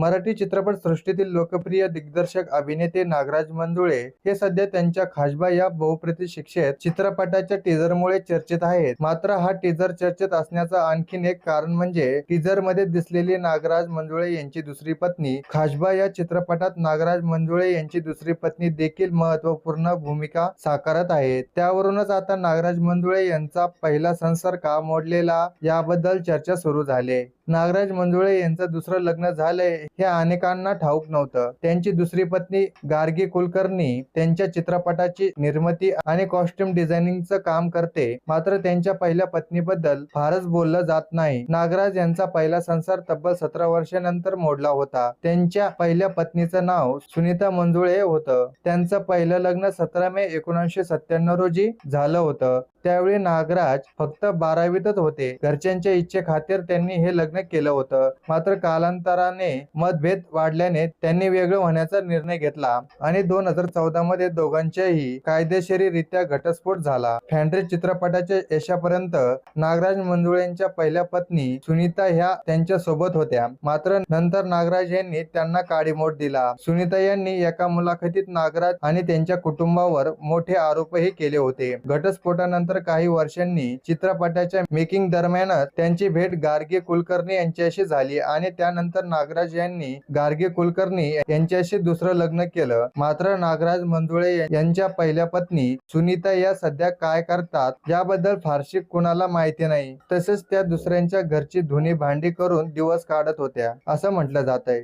मराठी चित्रपट सृष्टीतील लोकप्रिय दिग्दर्शक अभिनेते नागराज मंजुळे हे सध्या त्यांच्या खासबा या बहुप्रतीक्षित चित्रपटाच्या टीझरमुळे चर्चेत आहेत. मात्र हा टीझर चर्चेत असण्याचं आणखीन एक कारण म्हणजे टीझर मध्ये दिसलेली नागराज मंजुळे यांची दुसरी पत्नी. खासबा या चित्रपटात नागराज मंजुळे यांची दुसरी पत्नी देखील महत्त्वपूर्ण भूमिका साकारत आहे. त्यावरूनच आता नागराज मंजुळे यांचा पहिला संसार का मोडलेला याबद्दल चर्चा सुरू झाली. नागराज मंजुळे यांचं दुसरं लग्न झालंय हे अनेकांना ठाऊक नव्हतं. त्यांची दुसरी पत्नी गार्गी कुलकर्णी त्यांच्या चित्रपटाची निर्मिती आणि कॉस्ट्युम डिझायनिंगचं काम करते. मात्र त्यांच्या पहिल्या पत्नीबद्दल फारच बोललं जात नाही. नागराज यांचा पहिला संसार तब्बल 17 वर्षांनंतर मोडला होता. त्यांच्या पहिल्या पत्नीचं नाव सुनीता मंजुळे होतं. त्यांचं पहिलं लग्न 17 मे 1997 रोजी झालं होतं. त्यावेळी नागराज फक्त 12वीतच होते. घरच्यांच्या इच्छेखातीर त्यांनी हे लग्न केलं होतं. मात्र कालांतराने मतभेद वाढल्याने त्यांनी वेगळं होण्याचा निर्णय घेतला आणि 2014 मध्ये दोघांच्याही कायदेशीररित्या घटस्फोट झाला. फॅन्ड्रेज चित्रपटाच्या यशापर्यंत नागराज मंजुळेंच्या पहिल्या पत्नी सुनीता ह्या त्यांच्या सोबत होत्या. मात्र नंतर नागराज यांनी त्यांना काडीमोड दिला. सुनीता यांनी एका मुलाखतीत नागराज आणि त्यांच्या कुटुंबावर मोठे आरोपही केले होते. घटस्फोटानंतर काही वर्षांनी चित्रपटाच्या मेकिंग दरम्यानच त्यांची भेट गार्गी कुलकर्णी यांच्याशी झाली आणि त्यानंतर नागराज यांनी गार्गी कुलकर्णी यांच्याशी दुसरं लग्न केलं. मात्र नागराज मंजुळे यांच्या पहिल्या पत्नी सुनीता या सध्या काय करतात याबद्दल फारशी कुणाला माहिती नाही. तसेच त्या दुसऱ्यांच्या घरची धुणी भांडी करून दिवस काढत होत्या असं म्हटलं जात आहे.